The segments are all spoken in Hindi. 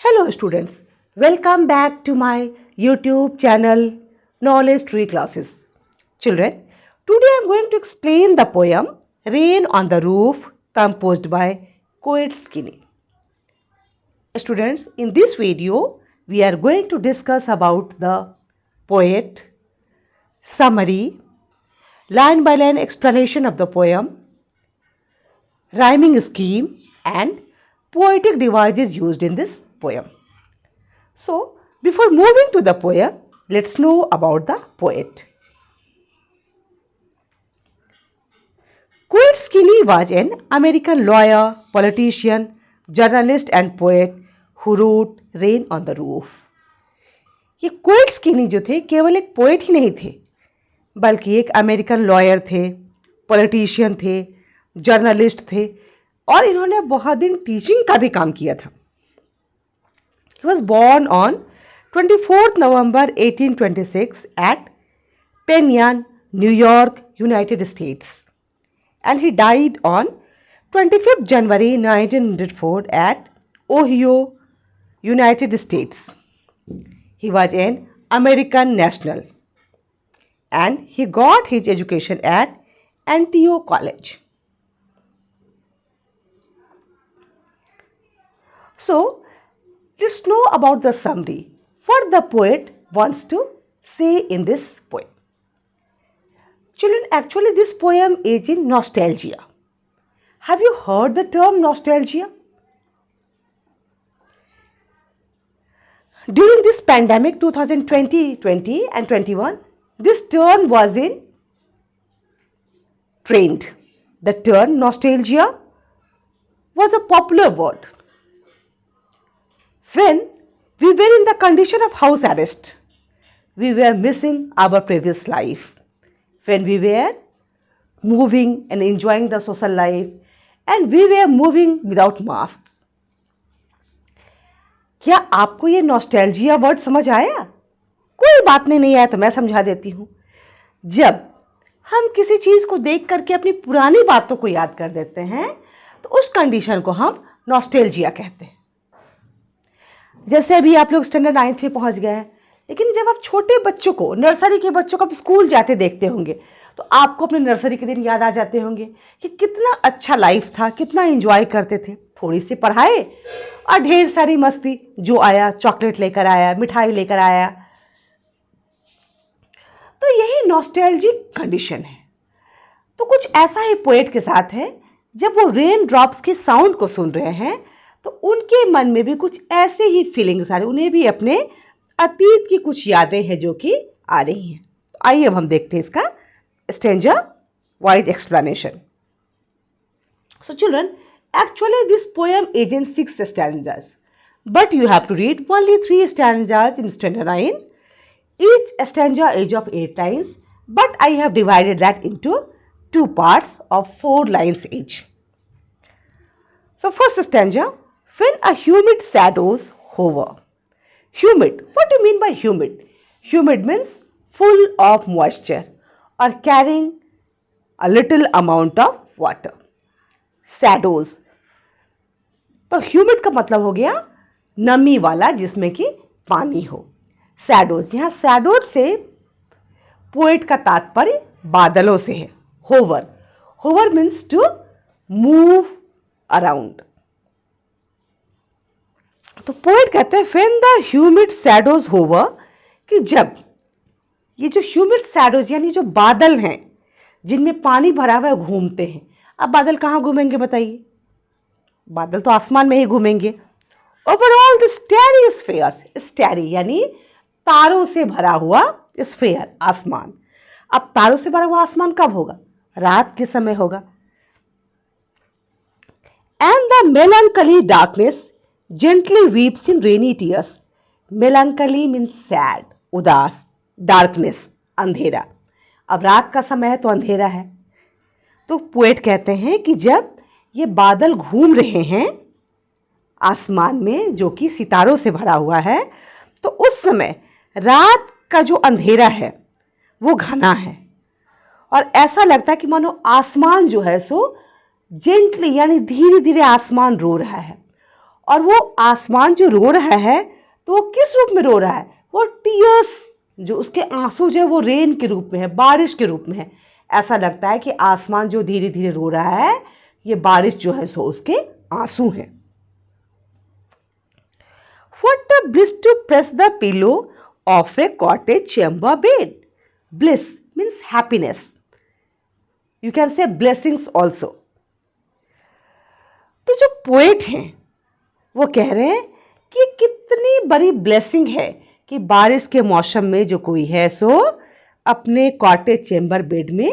Hello students, welcome back to my YouTube channel Knowledge Tree Classes. Children, today I am going to explain the poem Rain on the Roof composed by Poet Skinny. Students, in this video we are going to discuss about the poet, summary, line by line explanation of the poem, rhyming scheme and poetic devices used in this poem. So, before moving to the poem, let's know about the poet. Poet Skinny was an American lawyer, politician, journalist and poet who wrote Rain on the Roof. ये पोएट स्किनी जो थे केवल एक पोएट ही नहीं थे बल्कि एक अमेरिकन लॉयर थे, पॉलिटिशियन थे, जर्नलिस्ट थे और इन्होंने बहुत दिन टीचिंग का भी काम किया था. He was born on 24th November 1826 at Penn Yan, New York, United States. And he died on 25th January 1904 at Ohio, United States. He was an American national. And he got his education at Antioch College. So, let's know about the summary. What the poet wants to say in this poem. Children, actually this poem is in nostalgia. Have you heard the term nostalgia? During this pandemic 2020 and 21, this term was in trend. The term nostalgia was a popular word. When we were in the condition of house arrest, we were missing our previous life. When we were moving and enjoying the social life and we were moving without masks. क्या आपको ये नॉस्टैल्जिया वर्ड समझ आया? कोई बात नहीं आया तो मैं समझा देती हूँ. जब हम किसी चीज को देख करके अपनी पुरानी बातों को याद कर देते हैं तो उस कंडीशन को हम नॉस्टैल्जिया कहते हैं. जैसे अभी आप लोग स्टैंडर्ड 9th में पहुंच गए हैं, लेकिन जब आप छोटे बच्चों को, नर्सरी के बच्चों को स्कूल जाते देखते होंगे तो आपको अपने नर्सरी के दिन याद आ जाते होंगे कि कितना अच्छा लाइफ था, कितना एंजॉय करते थे. थोड़ी सी पढ़ाई और ढेर सारी मस्ती. जो आया चॉकलेट लेकर आया, मिठाई लेकर आया. तो यही नॉस्टैल्जिक कंडीशन है. तो कुछ ऐसा ही पोएट के साथ है. जब वो रेन ड्रॉप्स के साउंड को सुन रहे हैं तो उनके मन में भी कुछ ऐसे ही फीलिंग्स आ रही. उन्हें भी अपने अतीत की कुछ यादें हैं जो कि आ रही हैं. तो आइए अब हम देखते हैं इसका stanza wise explanation. So children, actually this poem is in 6 stanzas, but you have to read only 3 stanzas in stanza 9. Each stanza is of 8 lines, but I have divided that into 2 parts of 4 lines each. So first stanza, when a humid shadows hover. Humid, what do you mean by humid? Humid means full of moisture or carrying a little amount of water. Shadows, तो ह्यूमिड का मतलब हो गया नमी वाला जिसमें कि पानी हो. शैडोज, यहां शैडोज से पोएट का तात्पर्य बादलों से है. Hover, hover means to move around. तो पोएट कहते हैं when the humid shadows hover, कि जब ये जो ह्यूमिड शैडोज यानी जो बादल हैं जिनमें पानी भरा हुआ घूमते हैं. अब बादल कहां घूमेंगे बताइए? बादल तो आसमान में ही घूमेंगे. ओवरऑल द स्टेरी स्फीयर्स, स्टेरी यानी तारों से भरा हुआ स्फीयर, आसमान. अब तारों से भरा हुआ आसमान कब होगा? रात के समय होगा. And the melancholy darkness gently weeps in rainy tears. Melancholy means sad, उदास. डार्कनेस, अंधेरा. अब रात का समय है तो अंधेरा है. तो पोएट कहते हैं कि जब ये बादल घूम रहे हैं आसमान में जो कि सितारों से भरा हुआ है तो उस समय रात का जो अंधेरा है वो घना है और ऐसा लगता है कि मानो आसमान जो है सो जेंटली यानी धीरे धीरे आसमान रो रहा है और वो आसमान जो रो रहा है तो वो किस रूप में रो रहा है? वो टीयर्स, जो उसके आंसू जो है वो रेन के रूप में है, बारिश के रूप में है। ऐसा लगता है कि आसमान जो धीरे धीरे रो रहा है, ये बारिश जो है सो उसके आंसू हैं। What a bliss to press the pillow of a cottage chamber bed. Bliss means happiness. You can say blessings also. तो जो पोएट हैं वो कह रहे हैं कि कितनी बड़ी ब्लेसिंग है कि बारिश के मौसम में जो कोई है सो अपने कॉटेज चेंबर बेड में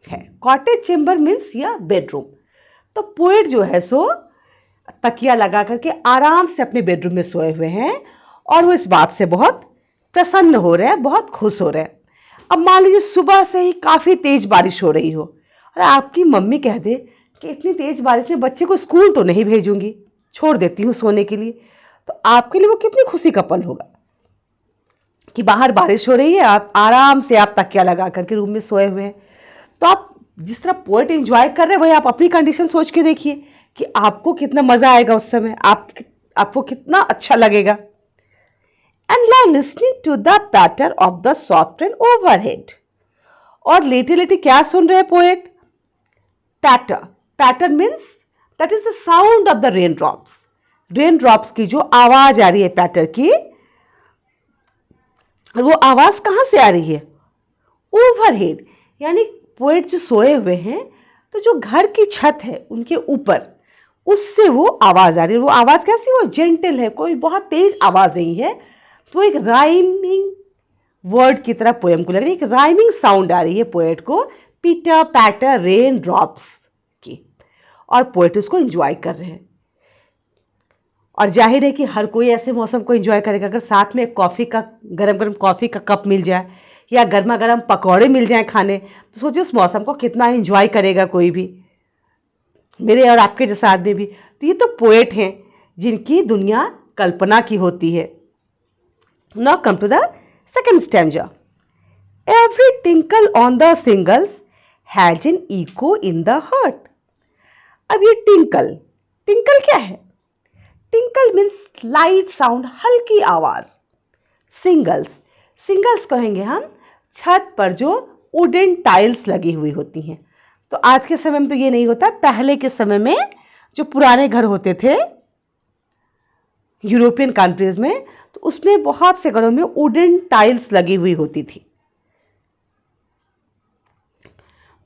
है। कॉटेज चेंबर मीन्स या बेडरूम। तो पोएट जो है सो तकिया लगा करके आराम से अपने बेडरूम में सोए हुए हैं और वो इस बात से बहुत प्रसन्न हो रहे हैं, बहुत खुश हो रहे हैं। अब मान लीजिए सुबह से ही काफी तेज बारिश हो रही हो और आपकी मम्मी कह दे कि इतनी तेज बारिश में बच्चे को स्कूल तो नहीं भेजूंगी, छोड़ देती हूँ सोने के लिए, तो आपके लिए वो कितनी खुशी का पल होगा कि बाहर बारिश हो रही है, आप आराम से आप तकिया लगा करके रूम में सोए हुए हैं। तो आप जिस तरह पोएट एंजॉय कर रहे हैं वही आप अपनी कंडीशन सोच के देखिए कि आपको कितना मजा आएगा उस समय, आपको कितना अच्छा लगेगा। And lie listening to the patter of the soft and overhead. और लेटे लेटे क्या सुन रहे हैं poet? Patter. Patter means that is the sound of the rain drops. Rain drops की जो आवाज आ रही है पैटर की, और वो आवाज कहां से आ रही है? ओवरहेड, यानी पोएट जो सोए हुए हैं तो जो घर की छत है उनके ऊपर, उससे वो आवाज आ रही है। वो आवाज कैसी? वो जेंटल है, कोई बहुत तेज आवाज नहीं है। तो एक राइमिंग वर्ड की तरह पोएम को लग रही है, एक राइमिंग साउंड आ रही है पोएट को, पीटर पैटर रेन ड्रॉप्स की, और पोएट उसको एंजॉय कर रहे हैं। और जाहिर है कि हर कोई ऐसे मौसम को एंजॉय करेगा। अगर साथ में कॉफी का गरम गरम कॉफी का कप मिल जाए या गर्मा गर्म पकौड़े मिल जाए खाने, तो सोचिए उस मौसम को कितना एंजॉय करेगा कोई भी, मेरे और आपके जैसा आदमी भी। तो ये तो पोएट हैं जिनकी दुनिया कल्पना की होती है। Now come to the second stanza. Every tinkle on the shingles has an echo in the heart. अब ये टिंकल, टिंकल क्या है? टिंकल मीन्स लाइट साउंड, हल्की आवाज। सिंगल्स, सिंगल्स कहेंगे हम छत पर जो वुडन टाइल्स लगी हुई होती हैं। तो आज के समय में तो ये नहीं होता, पहले के समय में जो पुराने घर होते थे यूरोपियन कंट्रीज में, तो उसमें बहुत से घरों में वुडन टाइल्स लगी हुई होती थी।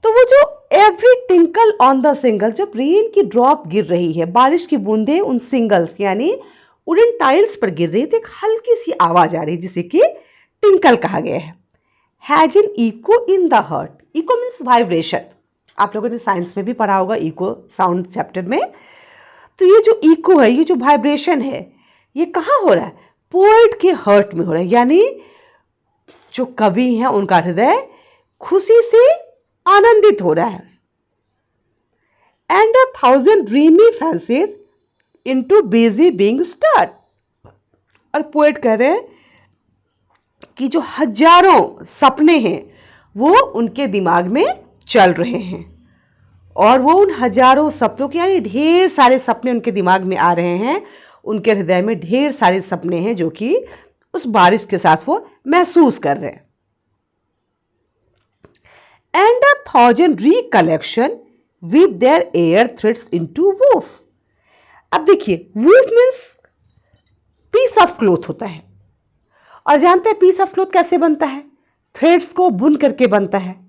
तो वो जो every tinkle on the single, जब रेन की ड्रॉप गिर रही है, बारिश की बूंदें उन सिंगल्स यानी वुडन टाइल्स पर गिर रही है, तो एक हल्की सी आवाज आ रही है जिसे कि टिंकल कहा गया है। Has an echo in the heart. Echo means vibration, आप लोगों ने साइंस में भी पढ़ा होगा इको साउंड चैप्टर में। तो ये जो इको है, ये जो वाइब्रेशन है, ये कहां हो रहा है? पोएट के हर्ट में हो रहा है, यानी जो कवि हैं उनका हृदय खुशी से आनंदित हो रहा है। And 1,000 dreamy fancies into busy being start. और पोएट कह रहे हैं कि जो हजारों सपने हैं वो उनके दिमाग में चल रहे हैं, और वो उन हजारों सपनों के, यानी ढेर सारे सपने उनके दिमाग में आ रहे हैं, उनके हृदय में ढेर सारे सपने हैं जो कि उस बारिश के साथ वो महसूस कर रहे हैं। And 1,000 recollection with their air threads into woof. अब देखिए, woof means piece of cloth होता है, और जानते हैं पीस ऑफ क्लोथ कैसे बनता है? थ्रेड्स को बुन करके बनता है।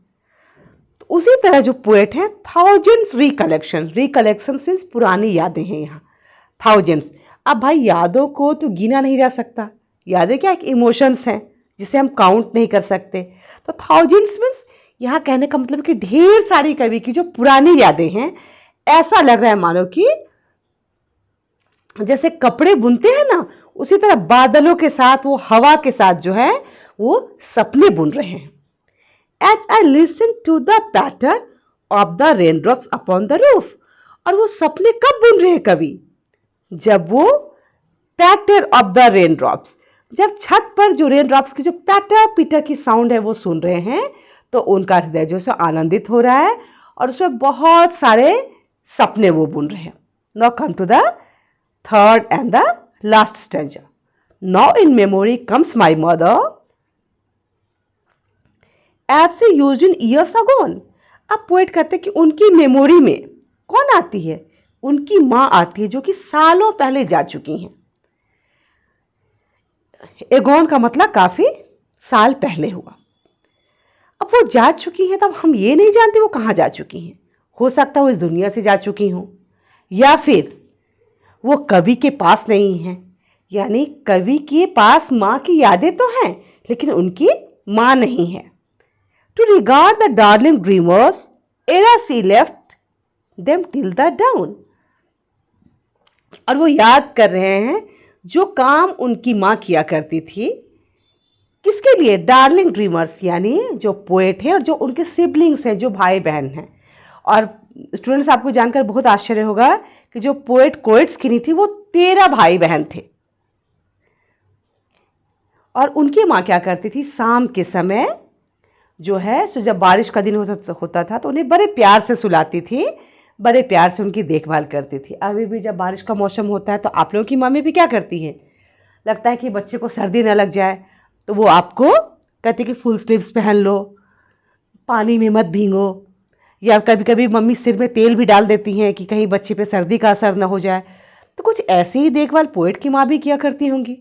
तो उसी तरह जो पोएट है, थाउजेंड्स रिकलेक्शन, रिकलेक्शन मीन्स पुरानी यादें हैं यहाँ, थाउजेंड्स। अब भाई यादों को तो गिना नहीं जा सकता, यादें क्या एक इमोशंस हैं जिसे हम काउंट नहीं कर सकते। तो थाउजेंड्स मीन्स यहां कहने का मतलब कि ढेर सारी कवि की जो पुरानी यादें हैं, ऐसा लग रहा है मानो कि जैसे कपड़े बुनते हैं ना, उसी तरह बादलों के साथ, वो हवा के साथ जो है वो सपने बुन रहे हैं। As I listen to the patter of the raindrops upon the roof। और वो सपने कब बुन रहे हैं कवि? जब वो पैटर ऑफ द रेन ड्रॉप्स, जब छत पर जो रेन ड्रॉप्स की जो पैटर पीटर की साउंड है वो सुन रहे हैं, तो उनका हृदय जो है आनंदित हो रहा है और उसमें बहुत सारे सपने वो बुन रहे हैं। Now come to the third and the last stanza. Now in memory comes my mother, as she used in years agone. अब पोएट कहते हैं कि उनकी मेमोरी में कौन आती है? उनकी मां आती है, जो कि सालों पहले जा चुकी हैं। एगोन का मतलब काफी साल पहले हुआ। अब वो जा चुकी हैं, तब हम ये नहीं जानते वो कहां जा चुकी हैं। हो सकता है वो इस दुनिया से जा चुकी हो, या फिर वो कवि के पास नहीं है, यानी कवि के पास मां की यादें तो हैं लेकिन उनकी मां नहीं है। To regard the darling dreamers era she left them till the dawn. और वो याद कर रहे हैं जो काम उनकी मां किया करती थी। किसके लिए? डार्लिंग ड्रीमर्स, यानी जो पोएट है और जो उनके सिबलिंग्स हैं, जो भाई बहन हैं। और स्टूडेंट्स, आपको जानकर बहुत आश्चर्य होगा कि जो पोएट कोएट्स की नहीं थी, वो 13 भाई बहन थे। और उनकी मां क्या करती थी? शाम के समय जो है, सो जब बारिश का दिन होता था तो उन्हें बड़े प्यार से सुलाती थी, बड़े प्यार से उनकी देखभाल करती थी। अभी भी जब बारिश का मौसम होता है तो आप लोगों की मम्मी भी क्या करती है? लगता है कि बच्चे को सर्दी न लग जाए तो वो आपको कहती कि फुल स्लीव्स पहन लो, पानी में मत भीगो, या कभी कभी मम्मी सिर में तेल भी डाल देती हैं कि कहीं बच्चे पे सर्दी का असर ना हो जाए। तो कुछ ऐसी ही देखभाल पोएट की माँ भी किया करती होंगी,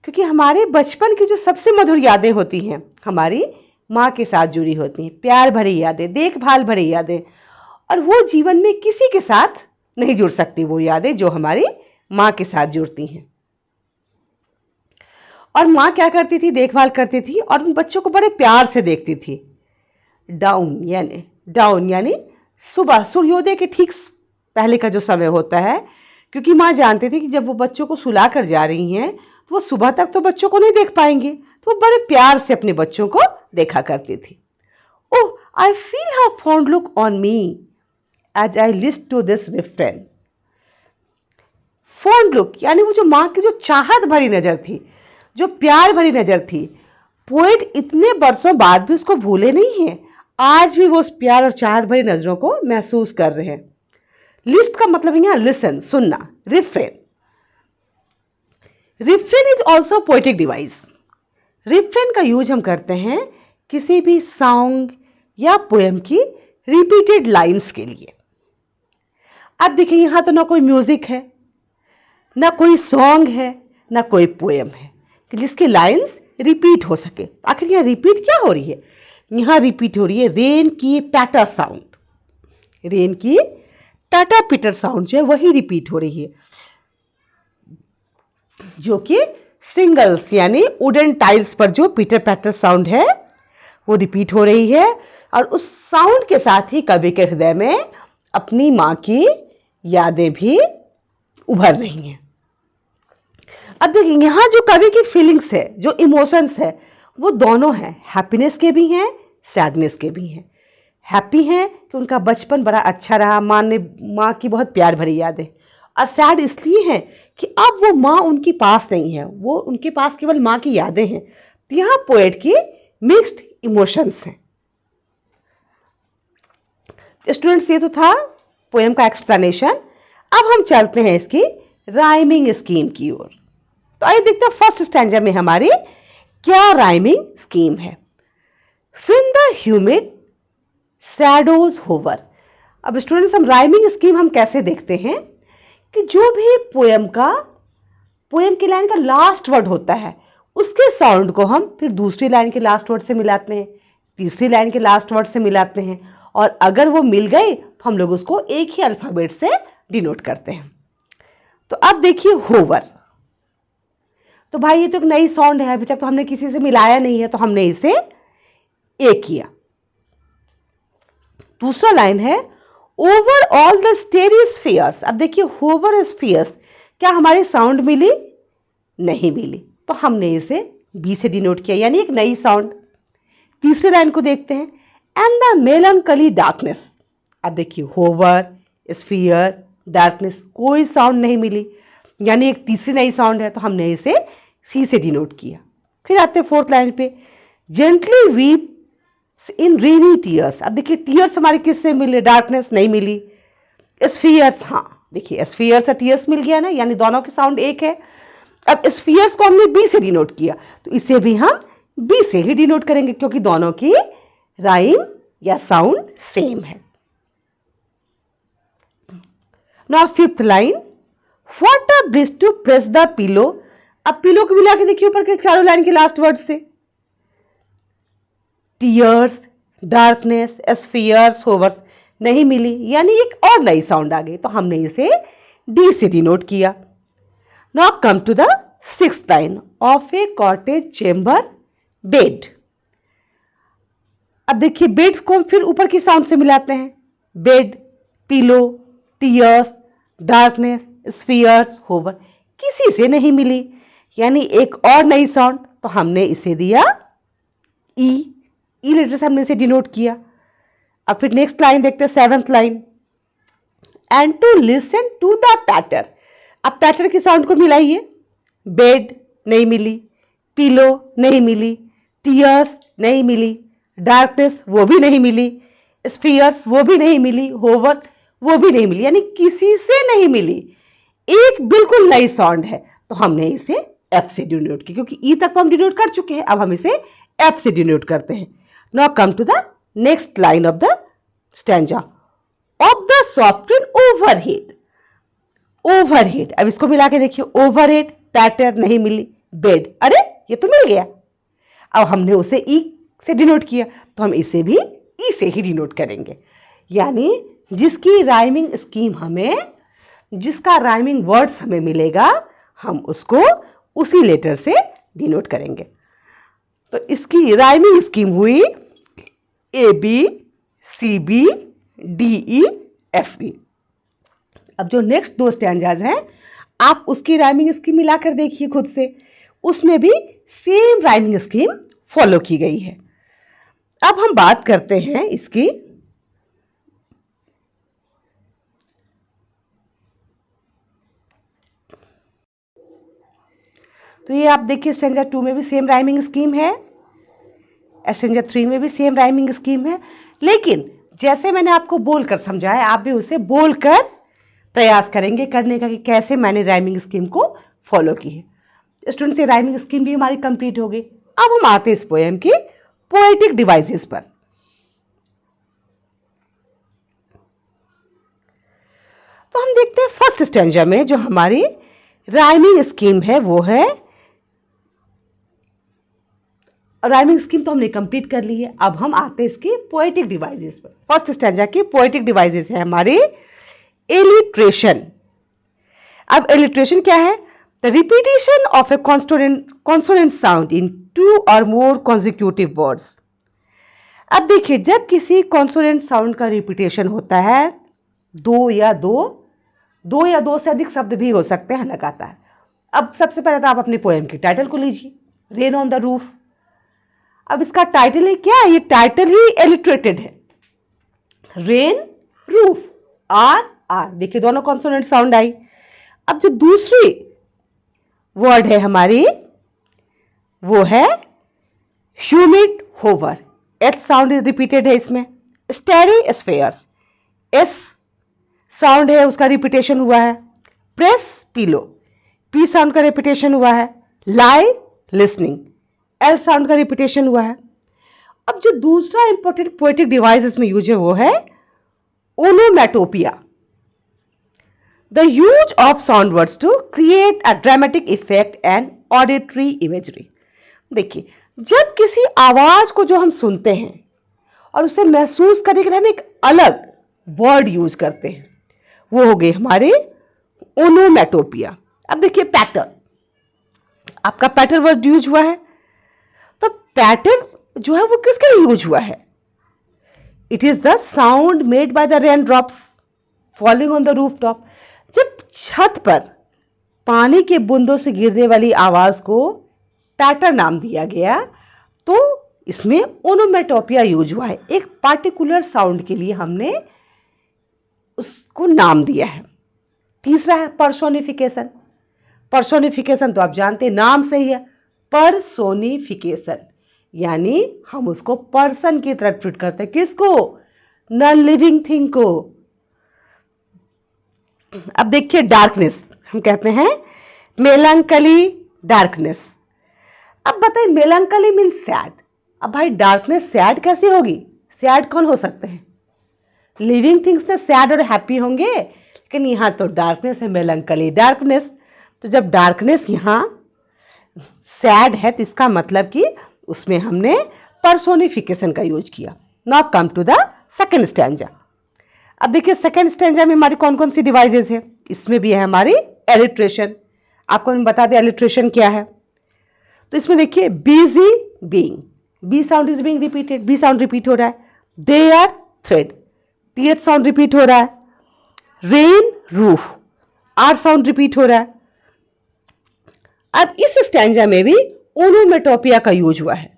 क्योंकि हमारे बचपन की जो सबसे मधुर यादें होती हैं हमारी माँ के साथ जुड़ी होती हैं। प्यार भरी यादें, देखभाल भरी यादें, और वो जीवन में किसी के साथ नहीं जुड़ सकती वो यादें जो हमारी माँ के साथ जुड़ती हैं। और माँ क्या करती थी? देखभाल करती थी और उन बच्चों को बड़े प्यार से देखती थी। डाउन यानी सुबह, सूर्योदय के ठीक पहले का जो समय होता है, क्योंकि माँ जानती थी कि जब वो बच्चों को सुला कर जा रही हैं तो वो सुबह तक तो बच्चों को नहीं देख पाएंगे, तो वो बड़े प्यार से अपने बच्चों को देखा करती थी। Oh, I feel her fond look on me as I list to this refrain. Fond look यानी वो जो माँ की जो चाहत भरी नजर थी, जो प्यार भरी नजर थी, पोएट इतने वर्षों बाद भी उसको भूले नहीं हैं। आज भी वो उस प्यार और चाहत भरी नजरों को महसूस कर रहे हैं। लिस्ट का मतलब यहां लिसन, सुनना। Refrain is also poetic device. Refrain का यूज हम करते हैं किसी भी सॉन्ग या पोएम की रिपीटेड लाइंस के लिए। अब देखिए, यहां तो ना कोई म्यूजिक है, ना कोई सॉन्ग है, ना कोई पोएम है कि जिसकी लाइंस रिपीट हो सके। आखिर यहां रिपीट क्या हो रही है? यहां रिपीट हो रही है रेन की पैटर साउंड। रेन की टाटा पीटर साउंड जो है वही रिपीट हो रही है, जो कि सिंगल्स यानी वुडन टाइल्स पर जो पीटर पैटर साउंड है वो रिपीट हो रही है। और उस साउंड के साथ ही कवि के हृदय में अपनी मां की यादें भी उभर रही हैं। अब देखिए, यहां जो कवि की फीलिंग्स है, जो इमोशंस है, वो दोनों हैं, हैप्पीनेस के भी हैं, सैडनेस के भी हैं। हैप्पी हैं कि उनका बचपन बड़ा अच्छा रहा, माँ की बहुत प्यार भरी यादें। और सैड इसलिए हैं कि अब वो माँ उनके पास नहीं है, वो उनके पास केवल माँ की यादें हैं। तो यहाँ पोएट की मिक्स्ड इमोशंस हैं। स्टूडेंट्स, ये तो था पोएम का एक्सप्लेनेशन। अब हम चलते हैं इसकी राइमिंग स्कीम की ओर। तो आइए देखते हैं फर्स्ट स्टैंजा में हमारी क्या राइमिंग स्कीम है। When the humid shadows hover। अब स्टूडेंट्स, हम राइमिंग स्कीम हम कैसे देखते हैं कि जो भी पोएम की लाइन का लास्ट वर्ड होता है उसके साउंड को हम फिर दूसरी लाइन के लास्ट वर्ड से मिलाते हैं, तीसरी लाइन के लास्ट वर्ड से मिलाते हैं, और अगर वो मिल गए तो हम लोग उसको एक ही अल्फाबेट से डिनोट करते हैं। तो अब देखिए होवर। तो भाई ये तो एक नई साउंड है, अभी तक तो हमने किसी से मिलाया नहीं है, तो हमने इसे ए किया। दूसरा लाइन है ओवर ऑल द स्टेरी स्फीयर्स। अब देखिए होवर स्फीयर्स, क्या हमारी साउंड मिली? नहीं मिली, तो हमने इसे बी से डिनोट किया, यानी एक नई साउंड। तीसरी लाइन को देखते हैं, एंड द मेलंकली डार्कनेस। अब देखिए होवर, स्फीयर, डार्कनेस, कोई साउंड नहीं मिली, यानी एक तीसरी नई साउंड है, तो हमने इसे सी से डिनोट किया। फिर आते हैं फोर्थ लाइन पे, जेंटली वीप इन रेनी टीयर्स। अब देखिए टीयर्स हमारे किससे मिले? डार्कनेस नहीं मिली, स्फीयर्स हाँ देखिए स्फीयर्स और टीयर्स मिल गया ना, यानी दोनों के साउंड एक है। अब स्फीयर्स को हमने बी से डिनोट किया, तो इसे भी हम बी से ही डिनोट करेंगे क्योंकि दोनों की राइम या साउंड सेम है। Now fifth line, what a bliss to press the pillow. अब पिलो को मिला के देखिए ऊपर के चारों लाइन के लास्ट वर्ड से, टीयर्स, डार्कनेस, स्फीयर्स, होवर्स नहीं मिली, यानी एक और नई साउंड आ गई, तो हमने इसे डी से डिनोट किया। Now come to the sixth line, of a cottage chamber bed. अब देखिए बेड्स को हम फिर ऊपर की साउंड से मिलाते हैं, bed, pillow, tears, darkness, spheres, hover किसी से नहीं मिली, यानी एक और नई साउंड, तो हमने इसे दिया ई। ई लेटर से हमने इसे डिनोट किया। अब फिर नेक्स्ट लाइन देखते हैं, seventh line, and to listen to the patter. अब पैटर की साउंड को मिलाइए, बेड नहीं मिली, पिलो नहीं मिली, टीयर्स नहीं मिली, डार्कनेस वो भी नहीं मिली, स्फीयर्स वो भी नहीं मिली, होवर वो भी नहीं मिली, यानी किसी से नहीं मिली, एक बिल्कुल नई साउंड है, तो हमने इसे एफ से डिनोट किया, क्योंकि ई तक तो हम डिनोट कर चुके हैं, अब हम इसे एफ से डिनोट करते हैं। Now come to the next line of the stanza, of the software overhead. Overhead, अब इसको मिला के देखिए, ओवरहेड, पैटर नहीं मिली, बेड, अरे ये तो मिल गया, अब हमने उसे ई से डिनोट किया, तो हम इसे भी ई से ही डिनोट करेंगे, यानी जिसकी राइमिंग स्कीम हमें, जिसका राइमिंग वर्ड्स हमें मिलेगा, हम उसको उसी लेटर से डिनोट करेंगे। तो इसकी राइमिंग स्कीम हुई A B, C B, D E, F B. अब जो नेक्स्ट दो स्टैंजाज हैं, आप उसकी राइमिंग स्कीम मिलाकर देखिए खुद से, उसमें भी सेम राइमिंग स्कीम फॉलो की गई है। अब हम बात करते हैं इसकी, तो ये आप देखिए स्टैंजा 2 में भी सेम राइमिंग स्कीम है, स्टैंजा 3 में भी सेम राइमिंग स्कीम है, लेकिन जैसे मैंने आपको बोलकर समझाया, आप भी उसे बोलकर प्रयास करेंगे करने का कि कैसे मैंने राइमिंग स्कीम को फॉलो की है। स्टूडेंट्स, ये राइमिंग स्कीम भी हमारी कंप्लीट हो गई। अब हम आते हैं इस पोएम की पोएटिक डिवाइसेस पर। तो हम देखते हैं फर्स्ट स्टैंजा में जो हमारी राइमिंग स्कीम है, वो है, राइमिंग स्कीम तो हमने कंप्लीट कर ली है, अब हम आते हैं इसकी पोएटिक डिवाइसेस पर। फर्स्ट स्टैंजा की पोएटिक डिवाइसेस है हमारी एलिट्रेशन। अब एलिट्रेशन क्या है? The repetition of A consonant sound in 2 or more consecutive words। अब देखिए, जब किसी कॉन्सोनेंट साउंड का रिपीटेशन होता है, दो या दो से अधिक शब्द भी हो सकते हैं लगातार। अब सबसे पहले तो आप अपने पोएम की टाइटल को लीजिए, रेन ऑन द रूफ। अब इसका टाइटल है क्या? ये टाइटल ही एलिट्रेटेड है, रेन, रूफ, आर आर, देखिए दोनों कॉन्सोनेंट साउंड आई। अब जो दूसरी वर्ड है हमारी, वो है humid hover, H sound repeated है इसमें। स्टेरी स्फेयर्स, एस साउंड है उसका रिपीटेशन हुआ है। प्रेस पिलो, पी साउंड का रिपीटेशन हुआ है। लाई लिसनिंग, एल साउंड का रिपीटेशन हुआ है। अब जो दूसरा इंपॉर्टेंट पोएटिक डिवाइस इसमें यूज है वो है onomatopoeia, the use of sound words to create a dramatic effect and auditory imagery. देखिए, जब किसी आवाज को जो हम सुनते हैं और उसे महसूस करने के लिए हम एक अलग वर्ड यूज करते हैं, वो हो गए हमारे ओनोमैटोपिया। अब देखिए पैटर्न, आपका पैटर्न वर्ड यूज हुआ है, तो पैटर्न जो है वो किसके लिए यूज हुआ है? It is the sound made by the rain drops falling on the roof top. जब छत पर पानी के बूंदों से गिरने वाली आवाज को पैटर्न नाम दिया गया, तो इसमें ओनोमैटोपिया यूज हुआ है, एक पार्टिकुलर साउंड के लिए हमने उसको नाम दिया है। तीसरा है पर्सोनिफिकेशन। पर्सोनिफिकेशन तो आप जानते हैं, नाम से ही है, पर्सोनिफिकेशन, यानी हम उसको पर्सन की तरह ट्रीट करते हैं। किसको? नॉन लिविंग थिंग को। अब देखिए डार्कनेस, हम कहते हैं मेलंकली, डार्कनेस। अब बताइए मेलंकली मीन सैड। अब भाई डार्कनेस सैड कैसे होगी? सैड कौन हो सकते हैं? लिविंग थिंग्स ने सैड और हैप्पी होंगे, लेकिन यहां तो डार्कनेस है, मेलंकली, डार्कनेस। तो जब डार्कनेस यहां सैड है तो इसका मतलब कि उसमें हमने पर्सोनिफिकेशन का यूज किया। Now come to the second stanza. अब देखिए सेकेंड स्टैंजा में हमारी कौन कौन सी डिवाइसेस है। इसमें भी है हमारी एलिट्रेशन। आपको हम बता दें एलिट्रेशन क्या है। तो इसमें देखिए busy being, B sound is being repeated, B sound repeat हो रहा है। They are thread, TH sound repeat हो रहा है। Rain roof, R sound repeat हो रहा है। अब इस स्टैंजा में भी ओनोमेटोपिया का यूज हुआ है,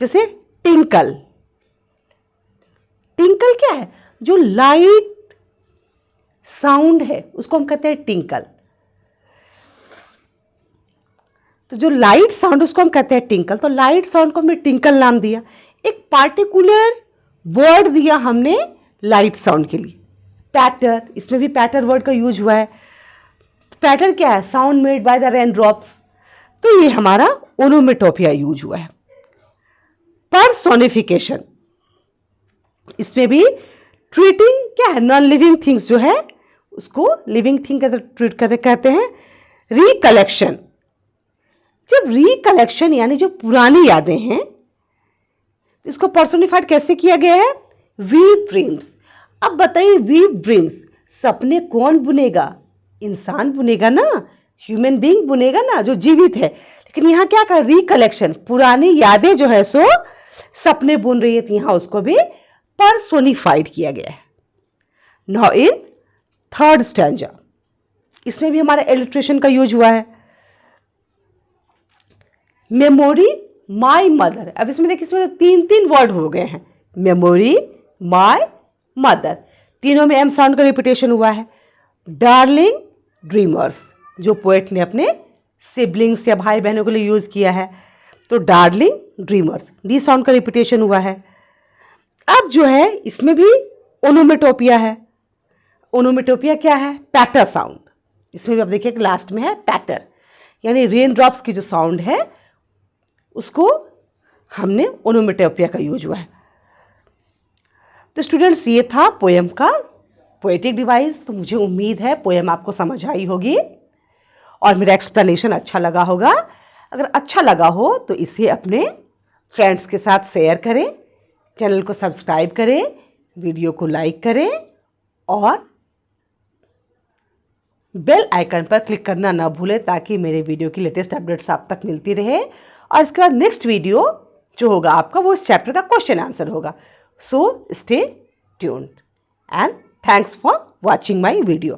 जैसे टिंकल। टिंकल क्या है? जो लाइट साउंड है उसको हम कहते हैं टिंकल। तो जो लाइट साउंड उसको हम कहते हैं टिंकल। तो लाइट साउंड को हमने टिंकल नाम दिया। एक पार्टिकुलर वर्ड दिया हमने लाइट साउंड के लिए, पैटर। इसमें भी पैटर वर्ड का यूज हुआ है। पैटर क्या है? Sound made by the rain drops. तो ये हमारा ओनोमेटोपिया यूज हुआ है। पर्सोनिफिकेशन, इसमें भी ट्रीटिंग क्या है? नॉन लिविंग थिंग्स जो है उसको लिविंग थिंग के ट्रीट करते कहते हैं। रिकलेक्शन, जब रिकलेक्शन यानी जो पुरानी यादें हैं इसको पर्सोनिफाइड कैसे किया गया है? Weave dreams. अब बताइए वीव ड्रीम्स, सपने कौन बुनेगा? इंसान बुनेगा ना, ह्यूमन बीइंग बुनेगा ना, जो जीवित है। लेकिन यहां क्या कर, रिकलेक्शन, पुरानी यादें जो है सो सपने बुन रही है, तो यहां उसको भी पर्सोनिफाइड किया गया है। नाउ इन थर्ड स्टैंजा, इसमें भी हमारा इलिट्रेशन का यूज हुआ है। Memory my mother. अब इसमें देखिए इसमें तीन तीन वर्ड हो गए हैं, मेमोरी, माय, मदर। तीनों में एम साउंड का रिपीटेशन हुआ है। डार्लिंग ड्रीमर्स, जो पोएट ने अपने सिबलिंग्स या भाई बहनों के लिए यूज किया है। तो डार्लिंग ड्रीमर्स, डी साउंड का रिपीटेशन हुआ है। अब जो है इसमें भी ओनोमेटोपिया है। ओनोमेटोपिया क्या है? पैटर साउंड। इसमें भी अब देखिए लास्ट में है पैटर, यानी रेन ड्रॉप्स की जो साउंड है उसको हमने ओनोमेटोपिया का यूज हुआ है। तो स्टूडेंट्स ये था पोएम का पोएटिक डिवाइस। तो मुझे उम्मीद है पोएम आपको समझ आई होगी और मेरा एक्सप्लेनेशन अच्छा लगा होगा। अगर अच्छा लगा हो तो इसे अपने फ्रेंड्स के साथ शेयर करें, चैनल को सब्सक्राइब करें, वीडियो को लाइक करें और बेल आइकन पर क्लिक करना ना भूलें, ताकि मेरे वीडियो की लेटेस्ट अपडेट्स आप तक मिलती रहे। और इसके बाद नेक्स्ट वीडियो जो होगा आपका वो इस चैप्टर का क्वेश्चन आंसर होगा। So stay tuned and thanks for watching my video.